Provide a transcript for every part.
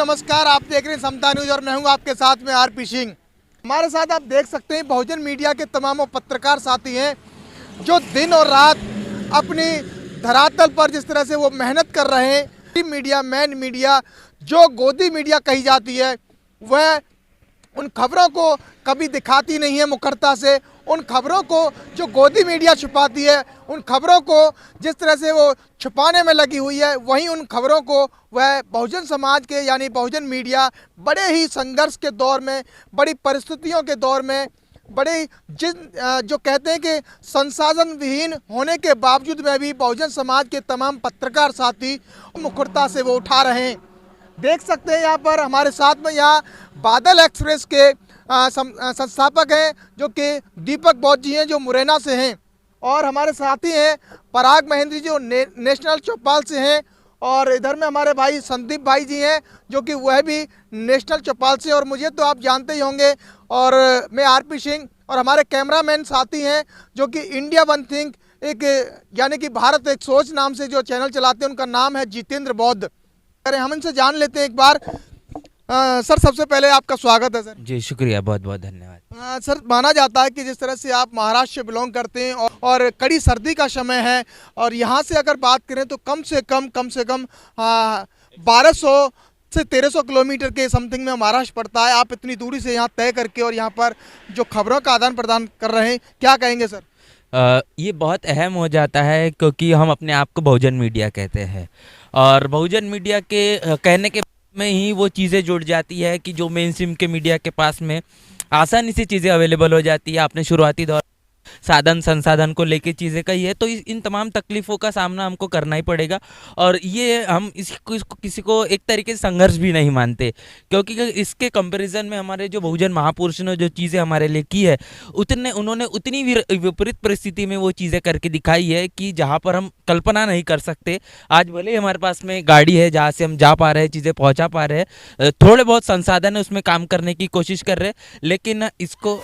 नमस्कार, आप देख रहे हैं समता न्यूज और मैं हूं आपके साथ में आरपी सिंह। हमारे साथ आप देख सकते हैं बहुजन मीडिया के तमाम पत्रकार साथी हैं जो दिन और रात अपनी धरातल पर जिस तरह से वो मेहनत कर रहे हैं। मीडिया, मैन मीडिया, जो गोदी मीडिया कही जाती है, वह उन खबरों को कभी दिखाती नहीं है मुखरता से। उन खबरों को जो गोदी मीडिया छुपाती है, उन खबरों को जिस तरह से वो छुपाने में लगी हुई है, वहीं उन खबरों को वह बहुजन समाज के यानी बहुजन मीडिया बड़े ही संघर्ष के दौर में, बड़ी परिस्थितियों के दौर में, बड़े जो कहते हैं कि संसाधन विहीन होने के बावजूद में भी बहुजन समाज के तमाम पत्रकार साथी मुखरता से वो उठा रहे हैं। देख सकते हैं यहाँ पर हमारे साथ में यहाँ बादल एक्सप्रेस के संस्थापक हैं जो कि दीपक बौद्ध जी हैं, जो मुरैना से हैं, और हमारे साथी हैं पराग महेंद्र जी जो नेशनल चौपाल से हैं, और इधर में हमारे भाई संदीप भाई जी हैं जो कि वह भी नेशनल चौपाल से। और मुझे तो आप जानते ही होंगे, और मैं आरपी सिंह, और हमारे कैमरामैन साथी हैं जो कि इंडिया वन थिंक एक यानी कि भारत एक सोच नाम से जो चैनल चलाते हैं, उनका नाम है जितेंद्र बौद्ध। अरे हम इनसे जान लेते हैं एक बार। सर, सबसे पहले आपका स्वागत है सर। जी शुक्रिया, बहुत बहुत धन्यवाद। सर, माना जाता है कि जिस तरह से आप महाराष्ट्र से बिलोंग करते हैं और कड़ी सर्दी का समय है, और यहाँ से अगर बात करें तो कम से कम 1200 से 1300 किलोमीटर के समथिंग में महाराष्ट्र पड़ता है। आप इतनी दूरी से यहाँ तय करके और यहाँ पर जो खबरों का आदान प्रदान कर रहे हैं, क्या कहेंगे सर? ये बहुत अहम हो जाता है क्योंकि हम अपने आप को बहुजन मीडिया कहते हैं, और बहुजन मीडिया के कहने के में ही वो चीज़ें जुड़ जाती है कि जो मेन स्ट्रीम के मीडिया के पास में आसानी से चीज़ें अवेलेबल हो जाती है। आपने शुरुआती दौर साधन संसाधन को लेके चीज़ें कही है, तो इन तमाम तकलीफ़ों का सामना हमको करना ही पड़ेगा। और ये हम इसको किसी को एक तरीके से संघर्ष भी नहीं मानते, क्योंकि इसके कंपैरिजन में हमारे जो बहुजन महापुरुषों ने जो चीज़ें हमारे लिए की है, उन्होंने उतनी विपरीत परिस्थिति में वो चीज़ें करके दिखाई है कि जहाँ पर हम कल्पना नहीं कर सकते। आज भले ही हमारे पास में गाड़ी है जहाँ से हम जा पा रहे हैं, चीज़ें पहुँचा पा रहे हैं, थोड़े बहुत संसाधन है उसमें काम करने की कोशिश कर रहे हैं, लेकिन इसको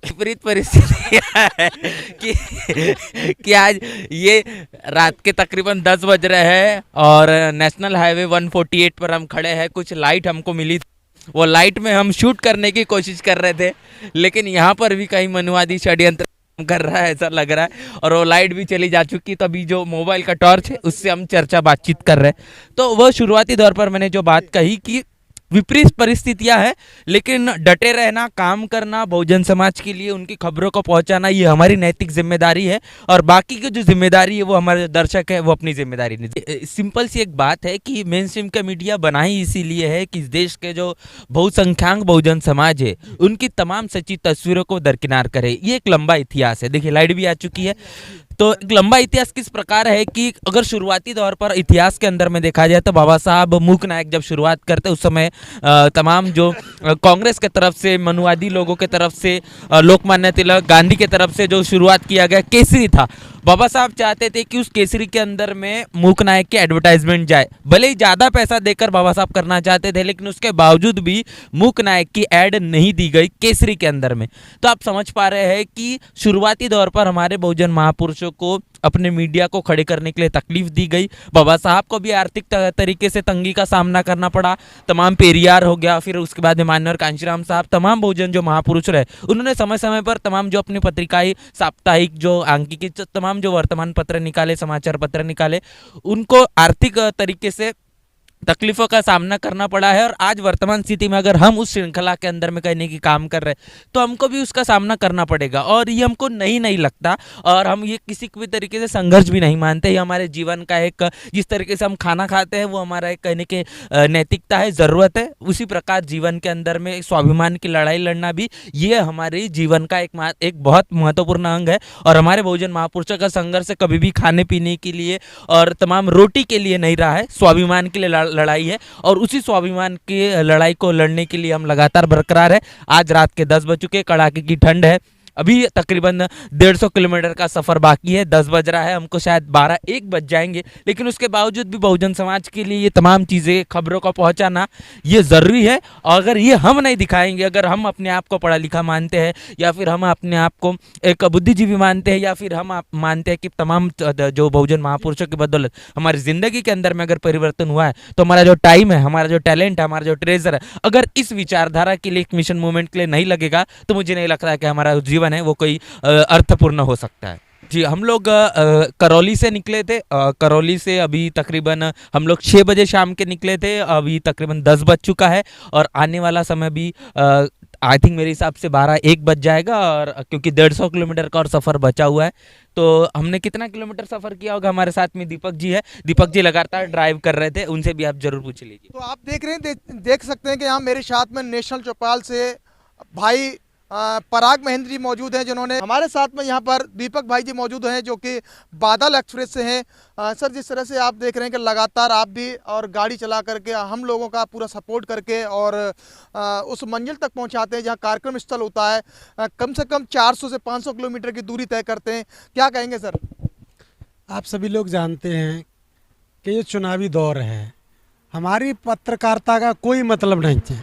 विपरीत परिस्थिति है कि आज ये रात के तकरीबन 10 बज रहे हैं और नेशनल हाईवे 148 पर हम खड़े हैं। कुछ लाइट हमको मिली, वो लाइट में हम शूट करने की कोशिश कर रहे थे, लेकिन यहाँ पर भी कहीं मनुवादी षड्यंत्र कर रहा है ऐसा लग रहा है, और वो लाइट भी चली जा चुकी। तभी जो मोबाइल का टॉर्च है उससे हम बातचीत कर रहे हैं। तो वह शुरुआती दौर पर मैंने जो बात कही कि विपरीत परिस्थितियां हैं, लेकिन डटे रहना, काम करना, बहुजन समाज के लिए उनकी खबरों को पहुंचाना, ये हमारी नैतिक जिम्मेदारी है। और बाकी की जो जिम्मेदारी है वो हमारे दर्शक है, वो अपनी जिम्मेदारी नहीं। सिंपल सी एक बात है कि मेन स्ट्रीम का मीडिया बना ही इसीलिए है कि इस देश के जो बहुसंख्यक बहुजन समाज है उनकी तमाम सच्ची तस्वीरों को दरकिनार करे। ये एक लंबा इतिहास है। देखिए, लाइट भी आ चुकी है। तो एक लंबा इतिहास किस प्रकार है कि अगर शुरुआती दौर पर इतिहास के अंदर में देखा जाए तो बाबा साहब मूक नायक जब शुरुआत करते उस समय तमाम जो कांग्रेस के तरफ से, मनुवादी लोगों के तरफ से, लोकमान्य तिलक, गांधी के तरफ से जो शुरुआत किया गया केसरी था। बाबा साहब चाहते थे कि उस केसरी के अंदर में मूक नायक की एडवर्टाइजमेंट जाए। भले ही ज़्यादा पैसा देकर बाबा साहब करना चाहते थे, लेकिन उसके बावजूद भी मूक नायक की ऐड नहीं दी गई केसरी के अंदर में। तो आप समझ पा रहे हैं कि शुरुआती दौर पर हमारे बहुजन महापुरुषों को अपने मीडिया को खड़े करने के लिए तकलीफ दी गई। बाबा साहब को भी आर्थिक तरीके से तंगी का सामना करना पड़ा। तमाम पेरियार हो गया, फिर उसके बाद मान्यवर कांशीराम साहब, तमाम बहुजन जो महापुरुष रहे, उन्होंने समय समय पर तमाम जो अपनी पत्रिकाएं, साप्ताहिक जो अंकित, तमाम जो वर्तमान पत्र निकाले, समाचार पत्र निकाले, उनको आर्थिक तरीके से तकलीफ़ों का सामना करना पड़ा है। और आज वर्तमान स्थिति में अगर हम उस श्रृंखला के अंदर में कहने की काम कर रहे हैं तो हमको भी उसका सामना करना पड़ेगा, और ये हमको नहीं लगता, और हम ये किसी भी तरीके से संघर्ष भी नहीं मानते। ये हमारे जीवन का एक, जिस तरीके से हम खाना खाते हैं वो हमारा एक कहने के नैतिकता है, ज़रूरत है, उसी प्रकार जीवन के अंदर में स्वाभिमान की लड़ाई लड़ना भी ये हमारे जीवन का एक बहुत महत्वपूर्ण अंग है। और हमारे बहुजन महापुरुषों का संघर्ष कभी भी खाने पीने के लिए और तमाम रोटी के लिए नहीं रहा है, स्वाभिमान के लिए लड़ाई है, और उसी स्वाभिमान की लड़ाई को लड़ने के लिए हम लगातार बरकरार है। आज रात के 10 बज चुके, कड़ाके की ठंड है, अभी तकरीबन 150 किलोमीटर का सफ़र बाकी है, 10 बज रहा है, हमको शायद 12-1 बज जाएंगे, लेकिन उसके बावजूद भी बहुजन समाज के लिए ये तमाम चीज़ें खबरों का पहुंचाना ये ज़रूरी है। और अगर ये हम नहीं दिखाएंगे, अगर हम अपने आप को पढ़ा लिखा मानते हैं या फिर हम अपने आप को एक बुद्धिजीवी मानते हैं या फिर हम मानते हैं कि तमाम जो बहुजन महापुरुषों की बदौलत हमारी ज़िंदगी के अंदर में अगर परिवर्तन हुआ है, तो हमारा जो टाइम है, हमारा जो टैलेंट है, हमारा जो ट्रेजर है, अगर इस विचारधारा के लिए, एक मिशन मूवमेंट के लिए नहीं लगेगा, तो मुझे नहीं लगता है कि हमारा जीवन है वो कोई अर्थपूर्ण हो सकता है। जी, हम लोग करौली से निकले थे। करौली से अभी तकरीबन हम लोग 6 बजे शाम के निकले थे, अभी तकरीबन 10 बज चुका है और आने वाला समय भी आई थिंक मेरे हिसाब से 12-1 बज जाएगा। और क्योंकि 150 किलोमीटर का और सफ़र बचा हुआ है, तो हमने कितना किलोमीटर सफ़र किया होगा। हमारे साथ में दीपक जी है, दीपक जी लगातार ड्राइव कर रहे थे, उनसे भी आप जरूर पूछ लीजिए। तो आप देख रहे हैं, देख सकते हैं कि यहाँ मेरे साथ में नेशनल चौपाल से भाई पराग महेंद्र जी मौजूद हैं, जिन्होंने हमारे साथ में यहाँ पर दीपक भाई जी मौजूद हैं जो कि बादल एक्सप्रेस से हैं। सर, जिस तरह से आप देख रहे हैं कि लगातार आप भी और गाड़ी चला करके हम लोगों का पूरा सपोर्ट करके और उस मंजिल तक पहुँचाते हैं जहाँ कार्यक्रम स्थल होता है, कम से कम 400 से 500 किलोमीटर की दूरी तय करते हैं, क्या कहेंगे सर? आप सभी लोग जानते हैं कि ये चुनावी दौर है, हमारी पत्रकारिता का कोई मतलब नहीं है।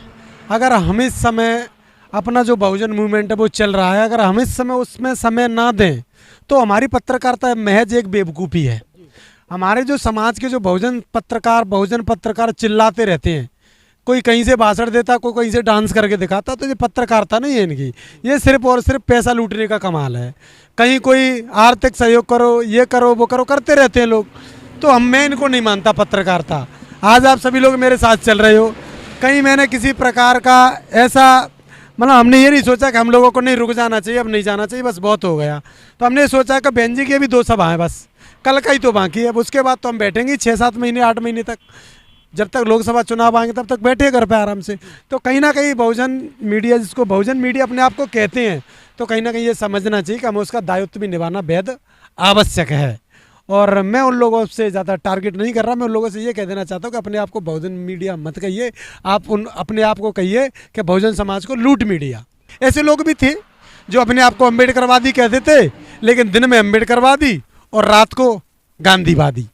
अगर हम इस समय अपना जो बहुजन मूवमेंट है वो चल रहा है, अगर हम इस समय उसमें समय ना दें तो हमारी पत्रकारिता महज एक बेवकूफ़ी है। हमारे जो समाज के जो बहुजन पत्रकार चिल्लाते रहते हैं, कोई कहीं से भाषण देता, कोई कहीं से डांस करके दिखाता, तो ये पत्रकारिता नहीं है इनकी, ये सिर्फ और सिर्फ पैसा लूटने का कमाल है। कहीं कोई आर्थिक सहयोग करो, ये करो, वो करो, करते रहते हैं लोग। तो मैं इनको नहीं मानता पत्रकारिता। आज आप सभी लोग मेरे साथ चल रहे हो, कहीं मैंने किसी प्रकार का ऐसा मतलब हमने ये नहीं सोचा कि हम लोगों को नहीं रुक जाना चाहिए, अब नहीं जाना चाहिए, बस बहुत हो गया। तो हमने सोचा कि बहन जी की अभी 2 सभा है, बस कल का ही तो बाकी है, अब उसके बाद तो हम बैठेंगे 6-7 महीने 8 महीने तक, जब तक लोकसभा चुनाव आएंगे तब तक बैठे घर पे आराम से। तो कहीं ना कहीं बहुजन मीडिया, जिसको बहुजन मीडिया अपने आप को कहते हैं, तो कहीं ना कहीं ये समझना चाहिए कि हमें उसका दायित्व भी निभाना बेहद आवश्यक है। और मैं उन लोगों से ज़्यादा टारगेट नहीं कर रहा, मैं उन लोगों से ये कह देना चाहता हूँ कि अपने आप को बहुजन मीडिया मत कहिए, आप अपने आप को कहिए कि बहुजन समाज को लूट मीडिया। ऐसे लोग भी थे जो अपने आप को अम्बेडकरवादी कहते थे, लेकिन दिन में अम्बेडकरवादी और रात को गांधीवादी।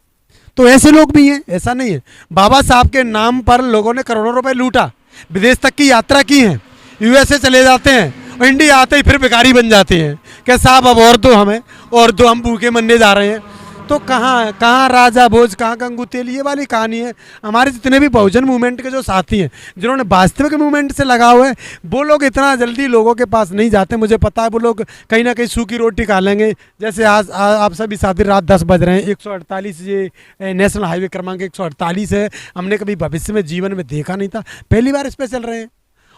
तो ऐसे लोग भी हैं, ऐसा नहीं है। बाबा साहब के नाम पर लोगों ने करोड़ों रुपए लूटा, विदेश तक की यात्रा की है, यूएसए चले जाते हैं और इंडिया आते ही फिर भिखारी बन जाते हैं कि साहब अब और दो हमें, और दो, हम भूखे मरने जा रहे हैं। तो कहाँ राजा भोज, कहाँ गंगू तेल, ये वाली कहानी है। हमारे जितने भी बहुजन मूवमेंट के जो साथी हैं, जिन्होंने वास्तविक मूवमेंट से लगा हुआ है, वो लोग इतना जल्दी लोगों के पास नहीं जाते। मुझे पता है वो लोग कहीं ना कहीं सूखी रोटी खा लेंगे। जैसे आज आप सभी साथी, रात 10 बज रहे हैं, 148 ये नेशनल हाईवे क्रमांक 148 है, हमने कभी भविष्य में जीवन में देखा नहीं था, पहली बार इस पर चल रहे हैं।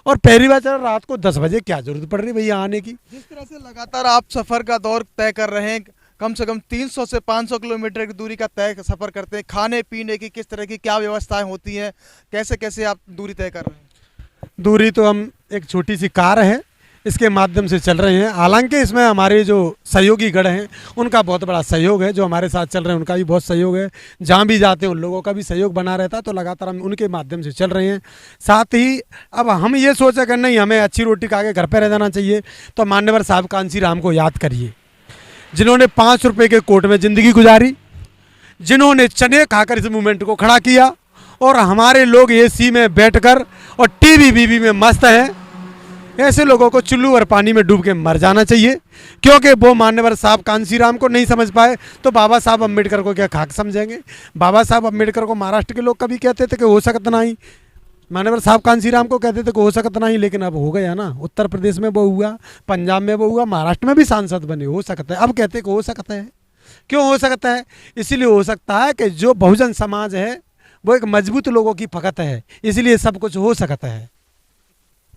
और पहली बार चल रात को 10 बजे, क्या जरूरत पड़ रही है भैया आने की। जिस तरह से लगातार आप सफ़र का दौर तय कर रहे हैं, कम से कम 300 से 500 किलोमीटर की दूरी का तय सफ़र करते हैं, खाने पीने की किस तरह की क्या व्यवस्थाएं होती हैं, कैसे कैसे आप दूरी तय कर रहे हैं? दूरी तो हम एक छोटी सी कार है, इसके माध्यम से चल रहे हैं। हालांकि इसमें हमारे जो सहयोगी गण हैं उनका बहुत बड़ा सहयोग है, जो हमारे साथ चल रहे हैं उनका भी बहुत सहयोग है, जहाँ भी जाते हैं उन लोगों का भी सहयोग बना रहता है। तो लगातार हम उनके माध्यम से चल रहे हैं। साथ ही अब हम ये सोचा कि नहीं, हमें अच्छी रोटी खा के घर पर रह जाना चाहिए, तो मान्यवर साहब कांसी राम को याद करिए, जिन्होंने 5 रुपये के कोट में ज़िंदगी गुजारी, जिन्होंने चने खाकर इस मूवमेंट को खड़ा किया। और हमारे लोग एसी में बैठकर और टीवी बीवी में मस्त हैं। ऐसे लोगों को चुल्लू और पानी में डूब के मर जाना चाहिए, क्योंकि वो मान्यवर साहब कांसी राम को नहीं समझ पाए तो बाबा साहब अम्बेडकर को क्या खाक समझेंगे। बाबा साहब अम्बेडकर को महाराष्ट्र के लोग कभी कहते थे कि हो सकता नहीं, मान्यवर साहब कांसीराम को कहते थे कि हो सकता नहीं, लेकिन अब हो गया ना। उत्तर प्रदेश में वो हुआ, पंजाब में वो हुआ, महाराष्ट्र में भी सांसद बने, हो सकता है। अब कहते कि हो सकता है। क्यों हो सकता है? इसलिए हो सकता है कि जो बहुजन समाज है वो एक मजबूत लोगों की फकत है, इसलिए सब कुछ हो सकता है।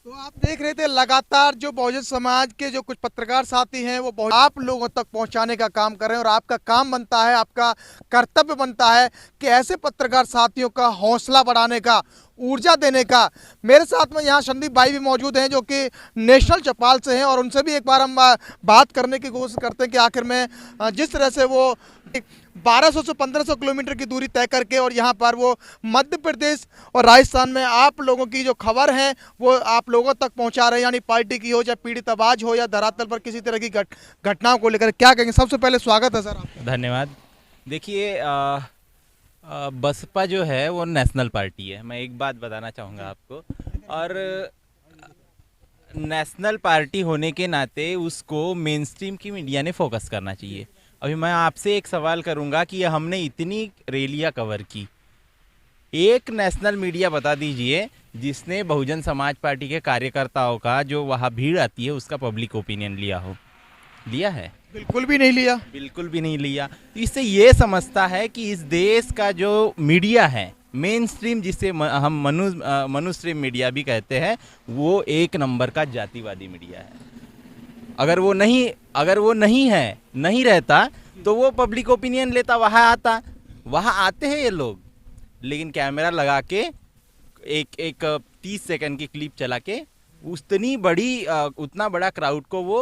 तो आप देख रहे थे लगातार जो बहुजन समाज के जो कुछ पत्रकार साथी हैं वो आप लोगों तक पहुंचाने का काम कर रहे हैं, और आपका काम बनता है, आपका कर्तव्य बनता है कि ऐसे पत्रकार साथियों का हौसला बढ़ाने का, ऊर्जा देने का। मेरे साथ में यहाँ संदीप भाई भी मौजूद हैं जो कि नेशनल चौपाल से हैं, और उनसे भी एक बार हम बात करने की कोशिश करते हैं कि आखिर में जिस तरह से वो 1200 से 1500 किलोमीटर की दूरी तय करके और यहाँ पर वो मध्य प्रदेश और राजस्थान में आप लोगों की जो खबर है वो आप लोगों तक पहुँचा रहे हैं, यानी पार्टी की हो या पीड़ित आवाज हो या धरातल पर किसी तरह की घटनाओं को लेकर क्या कहेंगे? सबसे पहले स्वागत है सर आपका। धन्यवाद। देखिए बसपा जो है वो नेशनल पार्टी है, मैं एक बात बताना चाहूँगा आपको। और नेशनल पार्टी होने के नाते उसको मेन स्ट्रीम की मीडिया ने फोकस करना चाहिए। अभी मैं आपसे एक सवाल करूँगा कि हमने इतनी रैलियाँ कवर की, एक नेशनल मीडिया बता दीजिए जिसने बहुजन समाज पार्टी के कार्यकर्ताओं का जो वहाँ भीड़ आती है उसका पब्लिक ओपिनियन लिया हो? लिया है? बिल्कुल भी नहीं लिया। बिल्कुल भी नहीं लिया। तो इससे ये समझता है कि इस देश का जो मीडिया है मेन स्ट्रीम, जिसे हम मनुस्ट्रीम मीडिया भी कहते हैं, वो एक नंबर का जातिवादी मीडिया है। अगर वो नहीं है, नहीं रहता तो वो पब्लिक ओपिनियन लेता, वहाँ आते हैं ये लोग, लेकिन कैमरा लगा के एक 30 सेकंड की क्लिप चला के उतना बड़ा क्राउड को वो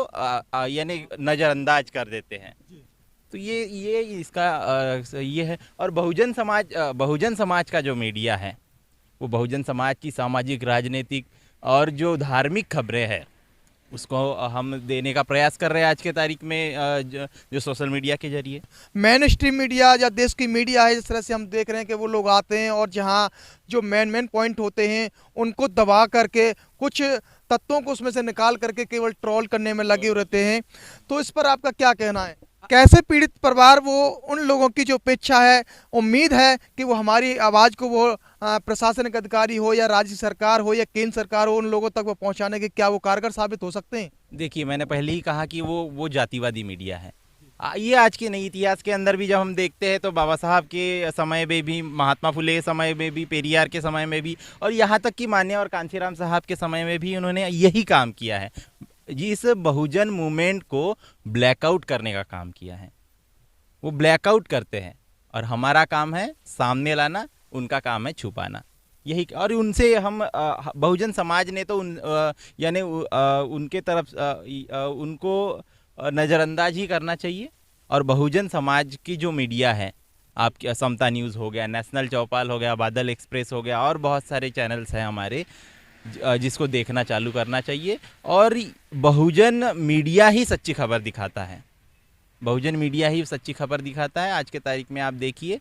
यानी नज़रअंदाज कर देते हैं। तो ये इसका ये है। और बहुजन समाज का जो मीडिया है वो बहुजन समाज की सामाजिक, राजनीतिक और जो धार्मिक खबरें हैं उसको हम देने का प्रयास कर रहे हैं आज के तारीख में, जो सोशल मीडिया के जरिए। मेन स्ट्रीम मीडिया या देश की मीडिया है, जिस तरह से हम देख रहे हैं कि वो लोग आते हैं और जहां जो मेन पॉइंट होते हैं उनको दबा करके कुछ तत्वों को उसमें से निकाल करके केवल ट्रोल करने में लगे रहते हैं। तो इस पर आपका क्या कहना है? कैसे पीड़ित परिवार वो उन लोगों की जो अपेक्षा है, उम्मीद है कि वो हमारी आवाज़ को वो प्रशासनिक अधिकारी हो या राज्य सरकार हो या केंद्र सरकार हो, उन लोगों तक वो पहुंचाने के क्या वो कारगर साबित हो सकते हैं? देखिए, मैंने पहले ही कहा कि वो जातिवादी मीडिया है। ये आज के नई इतिहास के अंदर भी जब हम देखते हैं तो बाबा साहब के समय में भी, महात्मा फुले के समय में भी, पेरियार के समय में भी, और यहाँ तक कि मान्य और कांशीराम साहब के समय में भी उन्होंने यही काम किया है। जिस बहुजन मूवमेंट को ब्लैकआउट करने का काम किया है, वो ब्लैकआउट करते हैं और हमारा काम है सामने लाना, उनका काम है छुपाना। यही, और उनसे हम बहुजन समाज ने तो यानी उनके तरफ उनको नज़रअंदाज ही करना चाहिए। और बहुजन समाज की जो मीडिया है, आपकी समता न्यूज़ हो गया, नेशनल चौपाल हो गया, बादल एक्सप्रेस हो गया, और बहुत सारे चैनल्स हैं हमारे जिसको देखना चालू करना चाहिए। और बहुजन मीडिया ही सच्ची खबर दिखाता है, बहुजन मीडिया ही सच्ची खबर दिखाता है। आज के तारीख में आप देखिए,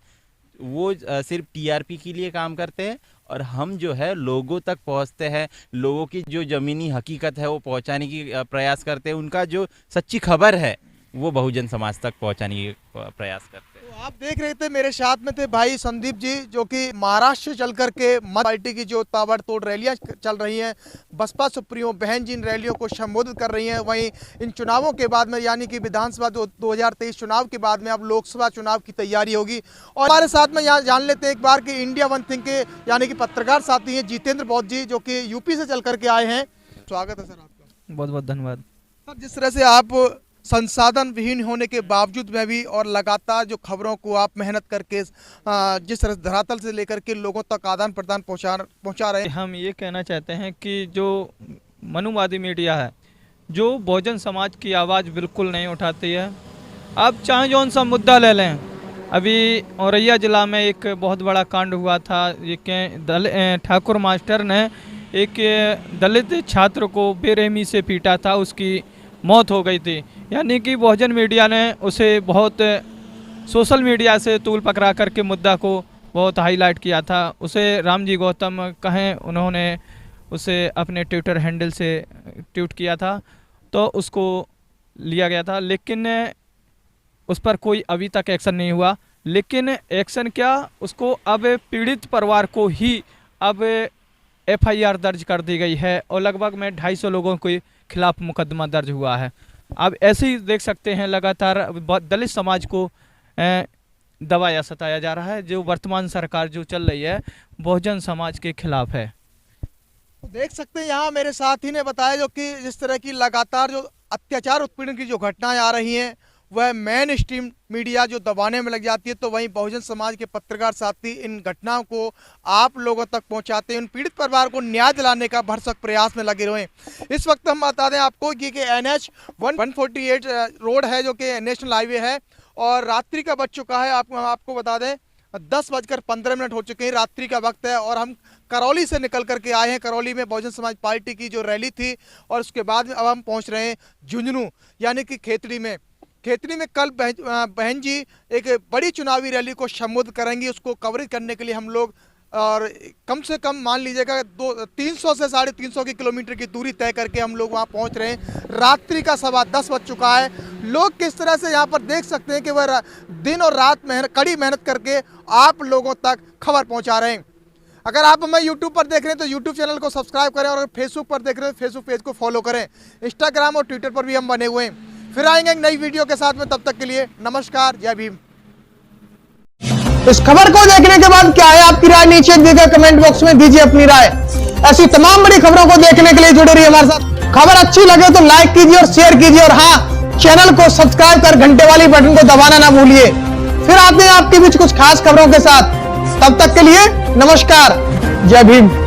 वो सिर्फ टीआरपी के लिए काम करते हैं, और हम जो है लोगों तक पहुंचते हैं, लोगों की जो ज़मीनी हकीकत है वो पहुंचाने की प्रयास करते हैं। उनका जो सच्ची खबर है वो बहुजन समाज तक पहुंचाने की प्रयास करते हैं। तो आप देख रहे थे, मेरे साथ में थे भाई संदीप जी, जो कि महाराष्ट्र चल करके मत पार्टी की जो ताबड़तोड़ रैलियां चल रही हैं, बसपा सुप्रीमो बहन जी इन रैलियों को संबोधित कर रही हैं। वहीं इन चुनावों के बाद में, यानी कि विधानसभा 2023 चुनाव के बाद में अब लोकसभा चुनाव की तैयारी होगी। और हमारे साथ में यहाँ जान लेते हैं एक बार कि इंडिया वन थिंक के यानी कि पत्रकार साथी हैं जितेंद्र बौद्ध जी, जो कि यूपी से चल करके आए हैं। स्वागत है सर आपका। बहुत बहुत धन्यवाद सर, जिस तरह से आप संसाधन विहीन होने के बावजूद में भी और लगातार जो खबरों को आप मेहनत करके जिस तरह धरातल से लेकर के लोगों तक आदान प्रदान पहुंचा रहे हैं, हम ये कहना चाहते हैं कि जो मनुवादी मीडिया है, जो बहुजन समाज की आवाज़ बिल्कुल नहीं उठाती है। अब चाहे जौन सा मुद्दा ले लें, अभी औरैया ज़िला में एक बहुत बड़ा कांड हुआ था, ये ठाकुर मास्टर ने एक दलित छात्र को बेरहमी से पीटा था, उसकी मौत हो गई थी। यानी कि बहुजन मीडिया ने उसे बहुत सोशल मीडिया से तूल पकड़ा करके मुद्दा को बहुत हाईलाइट किया था। उसे रामजी गौतम कहें, उन्होंने उसे अपने ट्विटर हैंडल से ट्वीट किया था, तो उसको लिया गया था, लेकिन उस पर कोई अभी तक एक्शन नहीं हुआ। लेकिन एक्शन क्या, उसको अब पीड़ित परिवार को ही अब एफआईआर दर्ज कर दी गई है और लगभग में 250 लोगों के खिलाफ मुकदमा दर्ज हुआ है। अब ऐसे ही देख सकते हैं, लगातार दलित समाज को दबाया सताया जा रहा है। जो वर्तमान सरकार जो चल रही है बहुजन समाज के खिलाफ है। तो देख सकते हैं यहाँ मेरे साथी ने बताया जो कि जिस तरह की लगातार जो अत्याचार उत्पीड़न की जो घटनाएं आ रही हैं वह मेन स्ट्रीम मीडिया जो दबाने में लग जाती है, तो वहीं बहुजन समाज के पत्रकार साथी इन घटनाओं को आप लोगों तक पहुंचाते हैं, उन पीड़ित परिवार को न्याय दिलाने का भरसक प्रयास में लगे रहे। इस वक्त हम बता दें आपको कि NH 148 रोड है जो कि नेशनल हाईवे है और रात्रि का बज चुका है। आपको बता दें 10:15 हो चुके हैं, रात्रि का वक्त है और हम करौली से निकल करके आए हैं। करौली में बहुजन समाज पार्टी की जो रैली थी और उसके बाद अब हम पहुंच रहे हैं झुंझुनू यानी कि खेतड़ी में। खेतड़ी में कल बहन जी एक बड़ी चुनावी रैली को संबोधित करेंगी, उसको कवरेज करने के लिए हम लोग और कम से कम मान लीजिएगा 300 से 350 किलोमीटर की दूरी तय करके हम लोग वहाँ पहुँच रहे हैं। रात्रि का 10:15 बज चुका है। लोग किस तरह से यहाँ पर देख सकते हैं कि वह दिन और रात कड़ी मेहनत करके आप लोगों तक खबर पहुँचा रहे हैं। अगर आप हमें YouTube पर देख रहे हैं तो YouTube चैनल को सब्सक्राइब करें और अगर फेसबुक पर देख रहे हैं तो फेसबुक पेज को फॉलो करें। इंस्टाग्राम और ट्विटर पर भी हम बने हुए हैं। फिर आएंगे एक नई वीडियो के साथ में, तब तक के लिए नमस्कार, जय भीम। इस खबर को देखने के बाद क्या है आपकी राय, नीचे दिए गए कमेंट बॉक्स में दीजिए अपनी राय। ऐसी तमाम बड़ी खबरों को देखने के लिए जुड़े रहिए हमारे साथ। खबर अच्छी लगे तो लाइक कीजिए और शेयर कीजिए और हाँ, चैनल को सब्सक्राइब कर घंटे वाली बटन को दबाना ना भूलिए। फिर आते हैं आपके बीच कुछ खास खबरों के साथ, तब तक के लिए नमस्कार, जय भीम।